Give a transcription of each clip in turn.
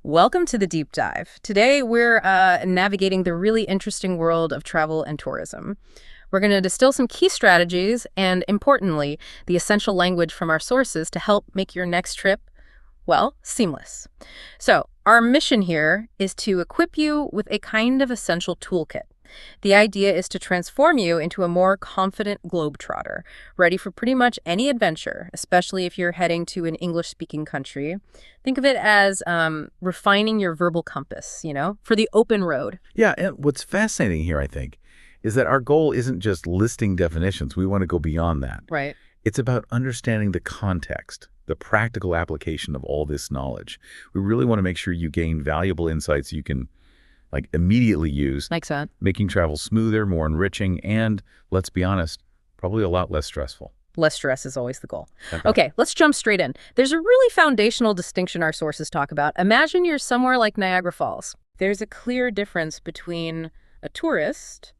Welcome to the deep dive. Today, we're navigating the really interesting world of travel and tourism. We're going to distill some key strategies and, importantly, the essential language from our sources to help make your next trip, well, seamless. So, our mission here is to equip you with a kind of essential toolkit. The idea is to transform you into a more confident globetrotter, ready for pretty much any adventure, especially if you're heading to an English-speaking country. Think of it as refining your verbal compass, for the open road. Yeah, and what's fascinating here, I think, is that our goal isn't just listing definitions. We want to go beyond that. Right. It's about understanding the context, the practical application of all this knowledge. We really want to make sure you gain valuable insights you can immediately use, Like that. making travel smoother, more enriching, and, let's be honest, probably a lot less stressful. Less stress is always the goal. Okay, let's jump straight in. There's a really foundational distinction our sources talk about. Imagine you're somewhere like Niagara Falls. There's a clear difference between a tourist,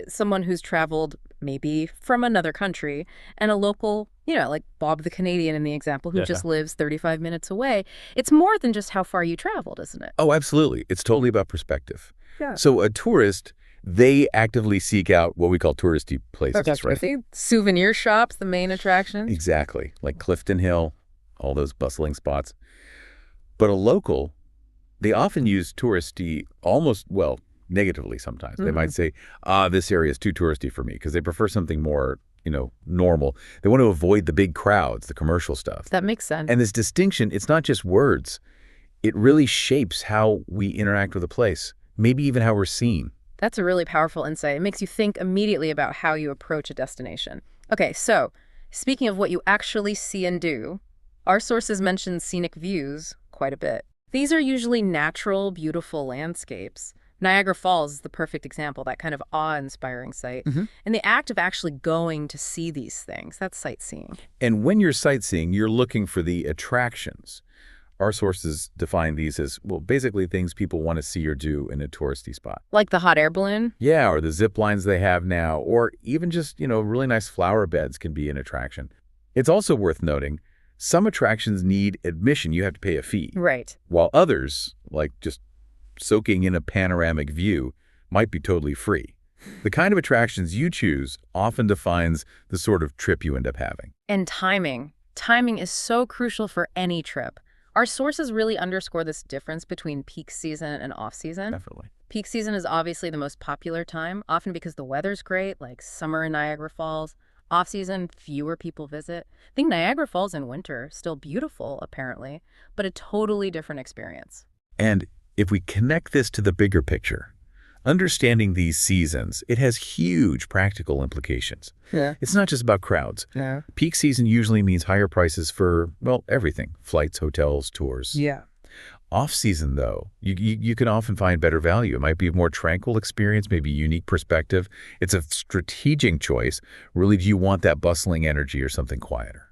someone who's traveled maybe from another country, and a local, like Bob the Canadian in the example, who just lives 35 minutes away. It's more than just how far you traveled, isn't it? Oh, absolutely. It's totally about perspective. Yeah. So a tourist, they actively seek out what we call touristy places, right? Souvenir shops, the main attraction. Exactly. Like Clifton Hill, all those bustling spots. But a local, they often use touristy almost, well, negatively sometimes. They might say, this area is too touristy for me, because they prefer something more, normal. They want to avoid the big crowds, the commercial stuff. That makes sense. And this distinction, it's not just words. It really shapes how we interact with a place, maybe even how we're seen. That's a really powerful insight. It makes you think immediately about how you approach a destination. Okay, so speaking of what you actually see and do, our sources mention scenic views quite a bit. These are usually natural, beautiful landscapes. Niagara Falls is the perfect example, that kind of awe-inspiring sight. And the act of actually going to see these things, that's sightseeing. And when you're sightseeing, you're looking for the attractions. Our sources define these as, well, basically things people want to see or do in a touristy spot. Like the hot air balloon? Yeah, or the zip lines they have now, or even just, really nice flower beds can be an attraction. It's also worth noting, some attractions need admission. You have to pay a fee. Right. While others, like just soaking in a panoramic view, might be totally free. The kind of attractions you choose often defines the sort of trip you end up having. And timing. Timing is so crucial for any trip. Our sources really underscore this difference between peak season and off-season. Definitely. Peak season is obviously the most popular time, often because the weather's great, like summer in Niagara Falls. Off-season, fewer people visit. I think Niagara Falls in winter, still beautiful, apparently, but a totally different experience. And if we connect this to the bigger picture, understanding these seasons, it has huge practical implications. Yeah. It's not just about crowds. Yeah. Peak season usually means higher prices for, well, everything. Flights, hotels, tours. Yeah. Off-season, though, you can often find better value. It might be a more tranquil experience, maybe a unique perspective. It's a strategic choice. Really, do you want that bustling energy or something quieter?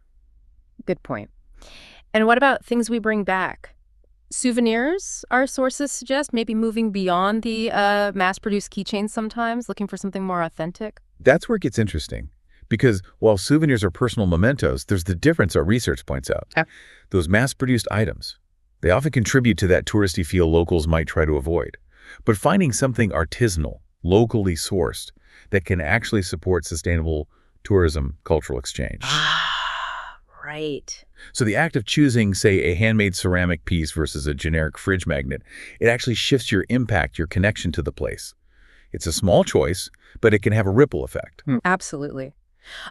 Good point. And what about things we bring back? Souvenirs, our sources suggest, maybe moving beyond the mass-produced keychains sometimes, looking for something more authentic. That's where it gets interesting. Because while souvenirs are personal mementos, there's the difference our research points out. Yeah. Those mass-produced items, they often contribute to that touristy feel locals might try to avoid. But finding something artisanal, locally sourced, that can actually support sustainable tourism, cultural exchange. Right. So the act of choosing, say, a handmade ceramic piece versus a generic fridge magnet, it actually shifts your impact, your connection to the place. It's a small choice, but it can have a ripple effect. Absolutely.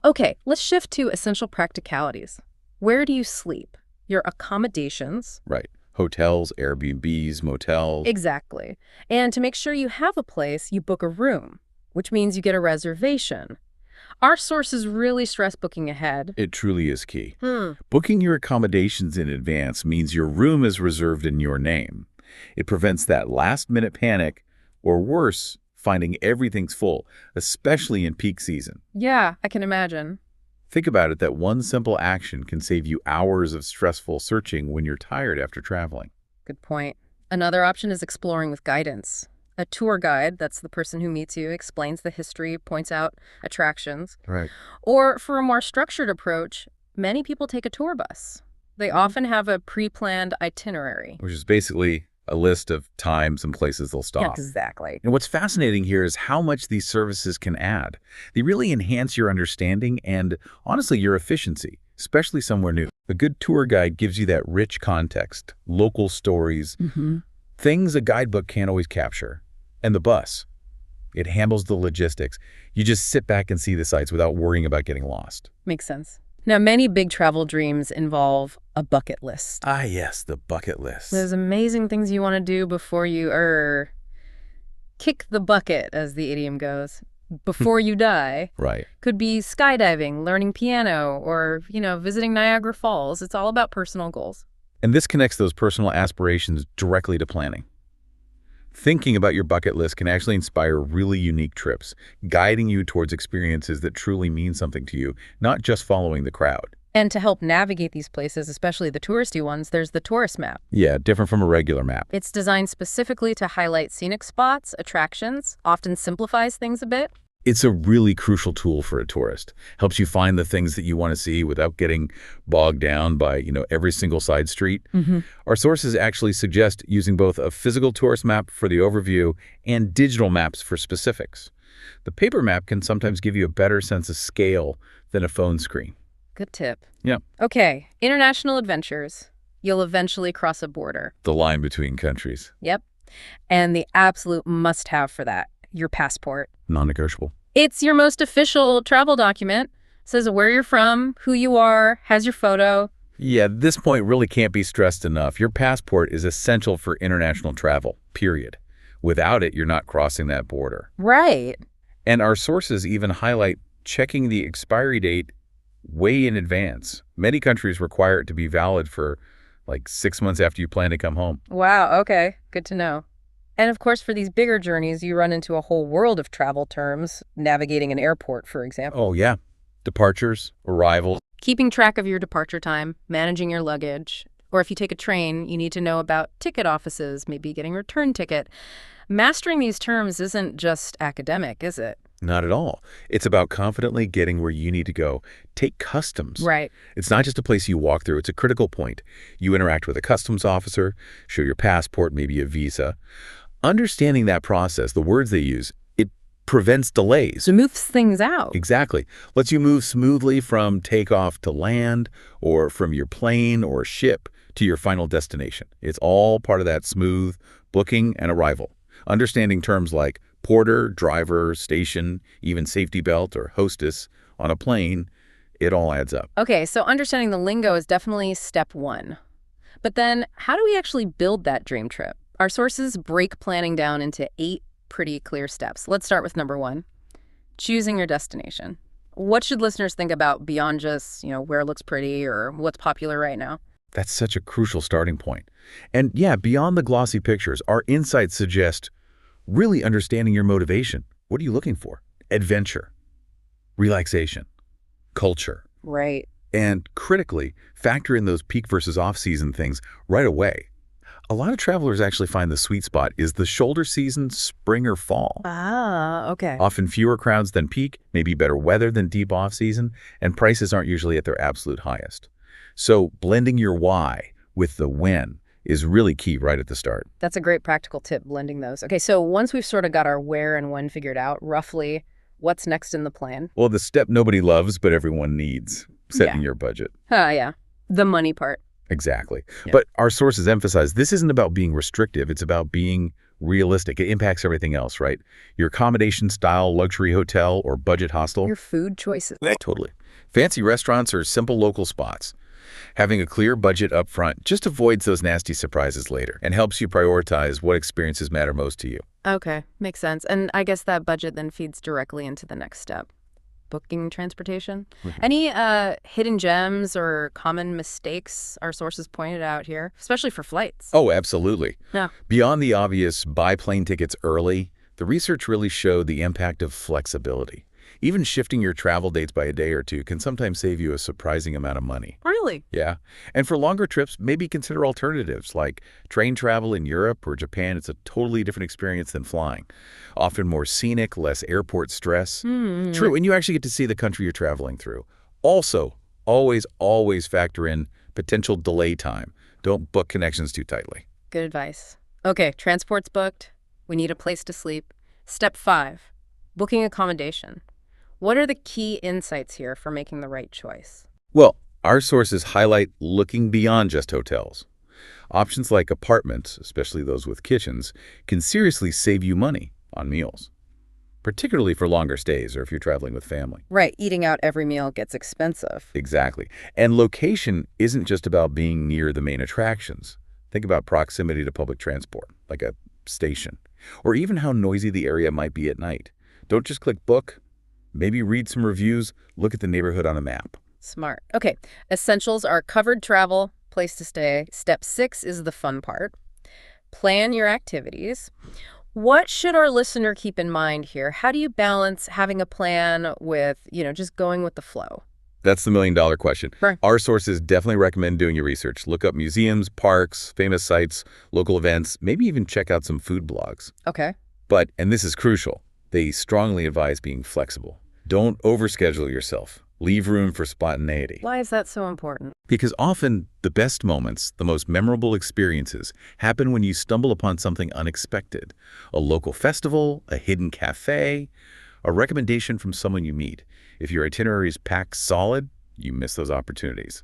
Okay, let's shift to essential practicalities. Where do you sleep? Your accommodations. Right. Hotels, Airbnbs, motels. Exactly. And to make sure you have a place, you book a room, which means you get a reservation. Our sources really stress booking ahead. It truly is key. Booking your accommodations in advance means your room is reserved in your name. It prevents that last-minute panic, or worse, finding everything's full, especially in peak season. Yeah, I can imagine. Think about it, that one simple action can save you hours of stressful searching when you're tired after traveling. Good point. Another option is exploring with guidance. A tour guide, that's the person who meets you, explains the history, points out attractions. Right. Or for a more structured approach, many people take a tour bus. They often have a pre-planned itinerary. Which is basically a list of times and places they'll stop. Exactly. And what's fascinating here is how much these services can add. They really enhance your understanding and, honestly, your efficiency, especially somewhere new. A good tour guide gives you that rich context, local stories, things a guidebook can't always capture. And the bus, it handles the logistics. You just sit back and see the sights without worrying about getting lost. Makes sense. Now, many big travel dreams involve a bucket list. Ah, yes, the bucket list. Those amazing things you want to do before you, kick the bucket, as the idiom goes, before you die. Right. Could be skydiving, learning piano, or, visiting Niagara Falls. It's all about personal goals. And this connects those personal aspirations directly to planning. Thinking about your bucket list can actually inspire really unique trips, guiding you towards experiences that truly mean something to you, not just following the crowd. And to help navigate these places, especially the touristy ones, there's the tourist map. Yeah, different from a regular map. It's designed specifically to highlight scenic spots, attractions, often simplifies things a bit. It's a really crucial tool for a tourist. Helps you find the things that you want to see without getting bogged down by, every single side street. Our sources actually suggest using both a physical tourist map for the overview and digital maps for specifics. The paper map can sometimes give you a better sense of scale than a phone screen. Good tip. Yeah. Okay, international adventures. You'll eventually cross a border. The line between countries. Yep. And the absolute must-have for that, your passport. Non-negotiable. It's your most official travel document. Says where you're from, who you are, has your photo. Yeah, this point really can't be stressed enough. Your passport is essential for international travel, period. Without it, you're not crossing that border. Right. And our sources even highlight checking the expiry date way in advance. Many countries require it to be valid for like 6 months after you plan to come home. Wow, okay. Good to know. And of course, for these bigger journeys, you run into a whole world of travel terms, navigating an airport, for example. Oh, yeah. Departures, arrivals. Keeping track of your departure time, managing your luggage. Or if you take a train, you need to know about ticket offices, maybe getting a return ticket. Mastering these terms isn't just academic, is it? Not at all. It's about confidently getting where you need to go. Take customs. Right. It's not just a place you walk through. It's a critical point. You interact with a customs officer, show your passport, maybe a visa. Understanding that process, the words they use, it prevents delays. Smooths things out. Exactly. Lets you move smoothly from takeoff to land, or from your plane or ship to your final destination. It's all part of that smooth booking and arrival. Understanding terms like porter, driver, station, even safety belt or hostess on a plane, it all adds up. Okay, so understanding the lingo is definitely step one. But then how do we actually build that dream trip? Our sources break planning down into 8 pretty clear steps. Let's start with number 1, choosing your destination. What should listeners think about beyond just, where it looks pretty or what's popular right now? That's such a crucial starting point. And yeah, beyond the glossy pictures, our insights suggest really understanding your motivation. What are you looking for? Adventure, relaxation, culture. Right. And critically, factor in those peak versus off-season things right away. A lot of travelers actually find the sweet spot is the shoulder season, spring or fall. Ah, okay. Often fewer crowds than peak, maybe better weather than deep off-season, and prices aren't usually at their absolute highest. So blending your why with the when is really key right at the start. That's a great practical tip, blending those. Okay, so once we've sort of got our where and when figured out, roughly, what's next in the plan? Well, the step nobody loves but everyone needs, setting your budget. Yeah. The money part. Exactly. Yeah. But our sources emphasize this isn't about being restrictive. It's about being realistic. It impacts everything else, right? Your accommodation style, luxury hotel, or budget hostel. Your food choices. Totally. Fancy restaurants or simple local spots. Having a clear budget up front just avoids those nasty surprises later and helps you prioritize what experiences matter most to you. Okay, makes sense. And I guess that budget then feeds directly into the next step. Booking transportation. Any hidden gems or common mistakes our sources pointed out here, especially for flights? Oh, absolutely. Yeah. Beyond the obvious buy plane tickets early, the research really showed the impact of flexibility. Even shifting your travel dates by a day or two can sometimes save you a surprising amount of money. Really? Yeah. And for longer trips, maybe consider alternatives like train travel in Europe or Japan. It's a totally different experience than flying. Often more scenic, less airport stress. True, and you actually get to see the country you're traveling through. Also, always factor in potential delay time. Don't book connections too tightly. Good advice. Okay, transport's booked. We need a place to sleep. Step 5, booking accommodation. What are the key insights here for making the right choice? Well, our sources highlight looking beyond just hotels. Options like apartments, especially those with kitchens, can seriously save you money on meals, particularly for longer stays or if you're traveling with family. Right, eating out every meal gets expensive. Exactly. And location isn't just about being near the main attractions. Think about proximity to public transport, like a station, or even how noisy the area might be at night. Don't just click book. Maybe read some reviews, look at the neighborhood on a map. Smart. Okay, essentials are covered travel, place to stay. Step 6 is the fun part. Plan your activities. What should our listener keep in mind here? How do you balance having a plan with, just going with the flow? That's the million-dollar question. Right. Our sources definitely recommend doing your research. Look up museums, parks, famous sites, local events, maybe even check out some food blogs. Okay. But, and this is crucial, they strongly advise being flexible. Don't overschedule yourself. Leave room for spontaneity. Why is that so important? Because often the best moments, the most memorable experiences, happen when you stumble upon something unexpected. A local festival, a hidden cafe, a recommendation from someone you meet. If your itinerary is packed solid, you miss those opportunities.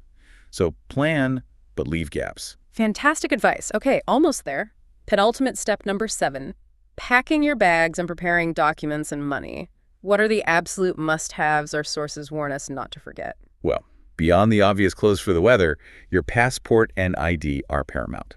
So plan, but leave gaps. Fantastic advice. Okay, almost there. Penultimate step number 7, packing your bags and preparing documents and money. What are the absolute must-haves our sources warn us not to forget? Well, beyond the obvious clothes for the weather, your passport and ID are paramount.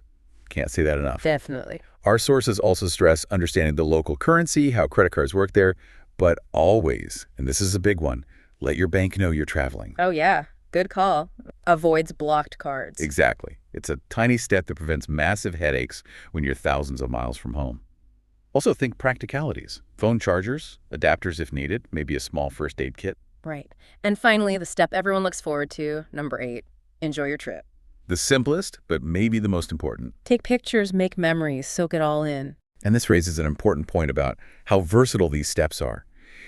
Can't say that enough. Definitely. Our sources also stress understanding the local currency, how credit cards work there, but always, and this is a big one, let your bank know you're traveling. Oh, yeah. Good call. Avoids blocked cards. Exactly. It's a tiny step that prevents massive headaches when you're thousands of miles from home. Also think practicalities. Phone chargers, adapters if needed, maybe a small first aid kit. Right. And finally, the step everyone looks forward to, number 8, enjoy your trip. The simplest, but maybe the most important. Take pictures, make memories, soak it all in. And this raises an important point about how versatile these steps are.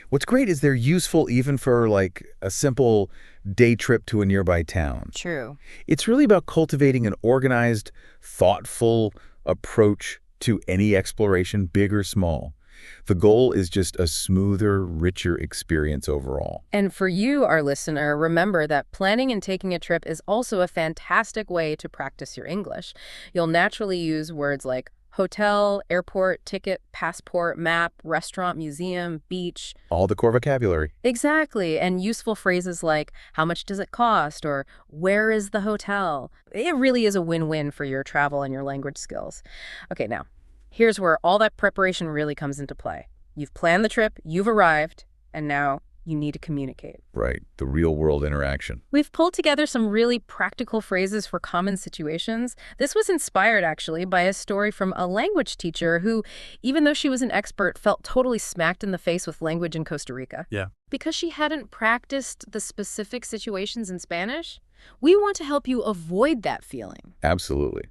What's great is they're useful even for like a simple day trip to a nearby town. True. It's really about cultivating an organized, thoughtful approach to any exploration, big or small. The goal is just a smoother, richer experience overall. And for you, our listener, remember that planning and taking a trip is also a fantastic way to practice your English. You'll naturally use words like hotel, airport, ticket, passport, map, restaurant, museum, beach. All the core vocabulary. Exactly. And useful phrases like, how much does it cost? Or where is the hotel? It really is a win-win for your travel and your language skills. Okay, now, here's where all that preparation really comes into play. You've planned the trip, you've arrived, and now you need to communicate. Right, the real-world interaction. We've pulled together some really practical phrases for common situations. This was inspired, actually, by a story from a language teacher who, even though she was an expert, felt totally smacked in the face with language in Costa Rica. Yeah. Because she hadn't practiced the specific situations in Spanish. We want to help you avoid that feeling. Absolutely.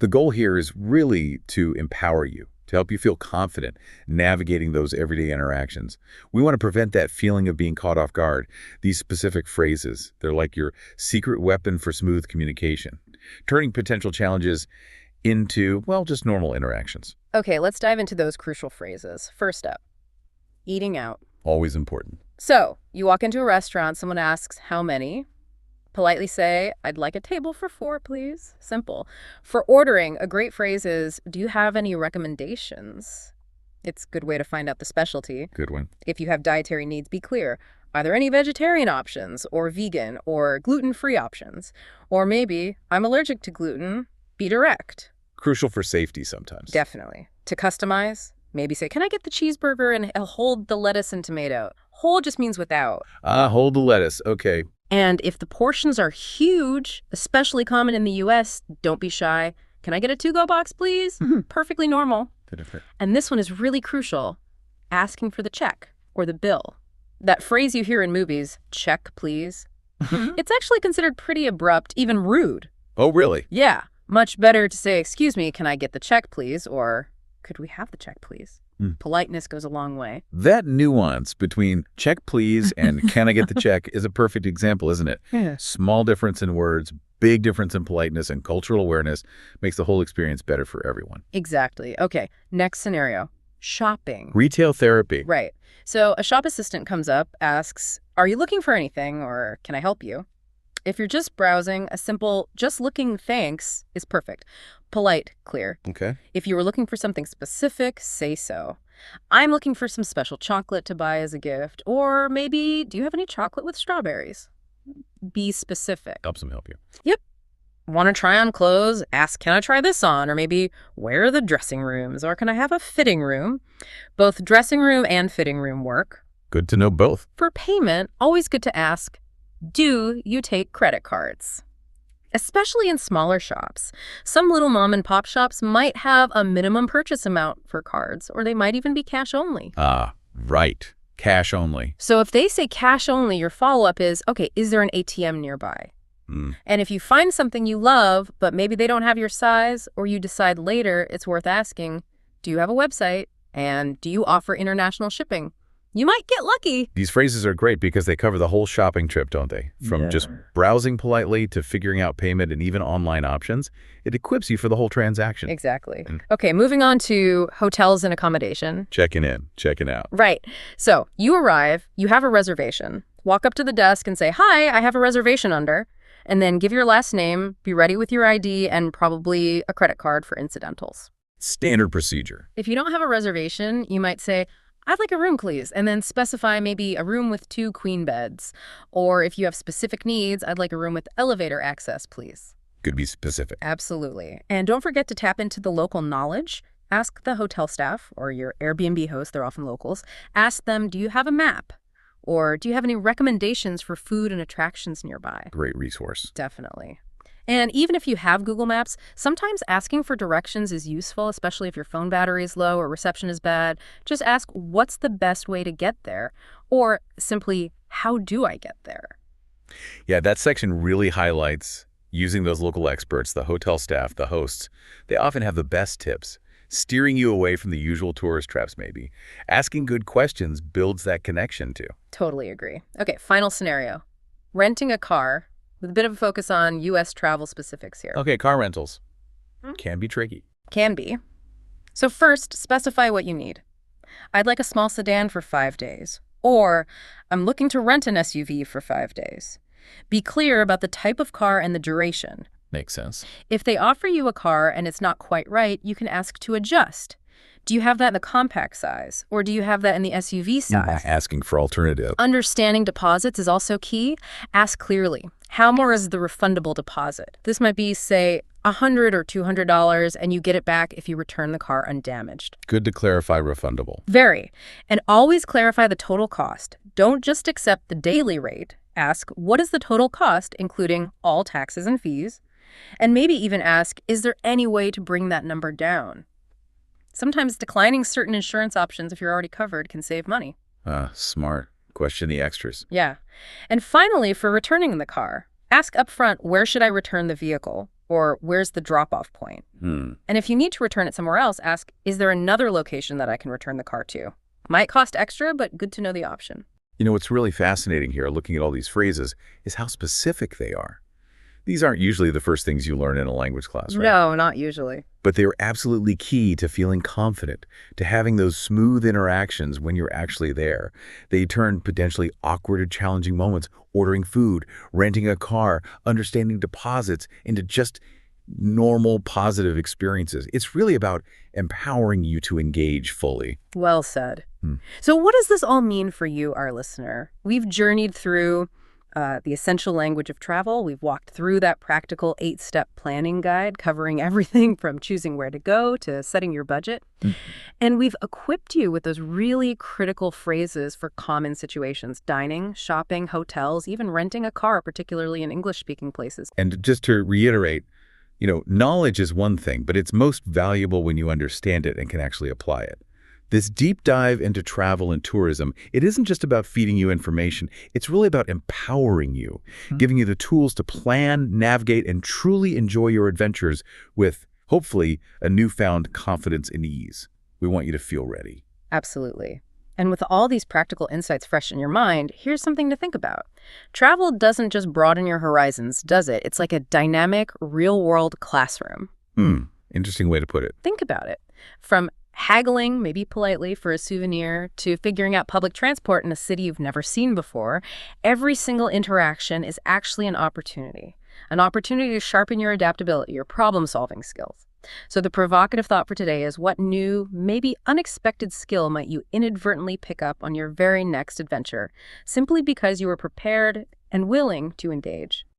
The goal here is really to empower you, to help you feel confident navigating those everyday interactions. We want to prevent that feeling of being caught off guard. These specific phrases, they're like your secret weapon for smooth communication, turning potential challenges into, well, just normal interactions. Okay, let's dive into those crucial phrases. First up, eating out. Always important. So, you walk into a restaurant, someone asks, how many? Politely say, I'd like a table for 4, please. Simple. For ordering, a great phrase is, do you have any recommendations? It's a good way to find out the specialty. Good one. If you have dietary needs, be clear. Are there any vegetarian options, or vegan, or gluten-free options? Or maybe, I'm allergic to gluten. Be direct. Crucial for safety sometimes. Definitely. To customize, maybe say, can I get the cheeseburger and hold the lettuce and tomato? Hold just means without. Hold the lettuce. Okay. And if the portions are huge, especially common in the U.S., don't be shy. Can I get a to-go box, please? Perfectly normal. And this one is really crucial. Asking for the check or the bill. That phrase you hear in movies, check, please. It's actually considered pretty abrupt, even rude. Oh, really? Yeah. Much better to say, excuse me, can I get the check, please? Or could we have the check, please? Politeness goes a long way. That nuance between check please and can I get the check is a perfect example, isn't it? Yeah. Small difference in words, big difference in politeness and cultural awareness makes the whole experience better for everyone. Exactly. Okay, next scenario. Shopping. Retail therapy. Right. So a shop assistant comes up, asks, "Are you looking for anything, or can I help you?" If you're just browsing, a simple "just looking, thanks" is perfect. Polite, clear. Okay. If you were looking for something specific, say so. "I'm looking for some special chocolate to buy as a gift," or maybe, "Do you have any chocolate with strawberries?" Be specific. Helps them help you. Yep. Want to try on clothes? Ask, "Can I try this on?" Or maybe, "Where are the dressing rooms?" Or, "Can I have a fitting room?" Both dressing room and fitting room work. Good to know both. For payment, always good to ask, "Do you take credit cards?" Especially in smaller shops. Some little mom and pop shops might have a minimum purchase amount for cards, or they might even be cash only. Ah, right. Cash only. So if they say cash only, your follow-up is, okay, is there an ATM nearby? And if you find something you love, but maybe they don't have your size, or you decide later it's worth asking, do you have a website? And do you offer international shipping? You might get lucky. These phrases are great because they cover the whole shopping trip, don't they? From just browsing politely to figuring out payment and even online options. It equips you for the whole transaction. Exactly. Okay, moving on to hotels and accommodation. Checking in, checking out. Right. So you arrive, you have a reservation. Walk up to the desk and say, "Hi, I have a reservation under." And then give your last name, be ready with your ID, and probably a credit card for incidentals. Standard procedure. If you don't have a reservation, you might say, "I'd like a room, please," and then specify maybe a room with 2 queen beds. Or if you have specific needs, "I'd like a room with elevator access, please." Could be specific. Absolutely. And don't forget to tap into the local knowledge. Ask the hotel staff or your Airbnb host, they're often locals. Ask them, "Do you have a map? Or do you have any recommendations for food and attractions nearby?" Great resource. Definitely. And even if you have Google Maps, sometimes asking for directions is useful, especially if your phone battery is low or reception is bad. Just ask, "What's the best way to get there?" Or simply, "How do I get there?" Yeah, that section really highlights using those local experts, the hotel staff, the hosts. They often have the best tips, steering you away from the usual tourist traps maybe. Asking good questions builds that connection too. Totally agree. Okay, final scenario. Renting a car, with a bit of a focus on U.S. travel specifics here. Okay, car rentals. Can be tricky. Can be. So first, specify what you need. "I'd like a small sedan for 5 days." Or, "I'm looking to rent an SUV for 5 days." Be clear about the type of car and the duration. Makes sense. If they offer you a car and it's not quite right, you can ask to adjust. Do you have that in the compact size? Or do you have that in the SUV size? Asking for alternative. Understanding deposits is also key. Ask clearly, how more is the refundable deposit? This might be, say, $100 or $200, and you get it back if you return the car undamaged. Good to clarify refundable. Very. And always clarify the total cost. Don't just accept the daily rate. Ask, what is the total cost, including all taxes and fees? And maybe even ask, is there any way to bring that number down? Sometimes declining certain insurance options if you're already covered can save money. Smart. Question the extras. Yeah. And finally, for returning the car, ask upfront, where should I return the vehicle? Or where's the drop-off point? And if you need to return it somewhere else, ask, is there another location that I can return the car to? Might cost extra, but good to know the option. You know, what's really fascinating here, looking at all these phrases, is how specific they are. These aren't usually the first things you learn in a language class, right? No, not usually. But they're absolutely key to feeling confident, to having those smooth interactions when you're actually there. They turn potentially awkward or challenging moments, ordering food, renting a car, understanding deposits, into just normal positive experiences. It's really about empowering you to engage fully. Well said. So what does this all mean for you, our listener? We've journeyed through the essential language of travel. We've walked through that practical 8-step planning guide covering everything from choosing where to go to setting your budget. And we've equipped you with those really critical phrases for common situations: dining, shopping, hotels, even renting a car, particularly in English-speaking places. And just to reiterate, you know, knowledge is one thing, but it's most valuable when you understand it and can actually apply it. This deep dive into travel and tourism, it isn't just about feeding you information. It's really about empowering you, giving you the tools to plan, navigate, and truly enjoy your adventures with, hopefully, a newfound confidence and ease. We want you to feel ready. Absolutely. And with all these practical insights fresh in your mind, here's something to think about. Travel doesn't just broaden your horizons, does it? It's like a dynamic, real-world classroom. Interesting way to put it. Think about it. From haggling, maybe politely, for a souvenir to figuring out public transport in a city you've never seen before, every single interaction is actually an opportunity. An opportunity to sharpen your adaptability, your problem-solving skills. So the provocative thought for today is, what new, maybe unexpected skill might you inadvertently pick up on your very next adventure, simply because you were prepared and willing to engage?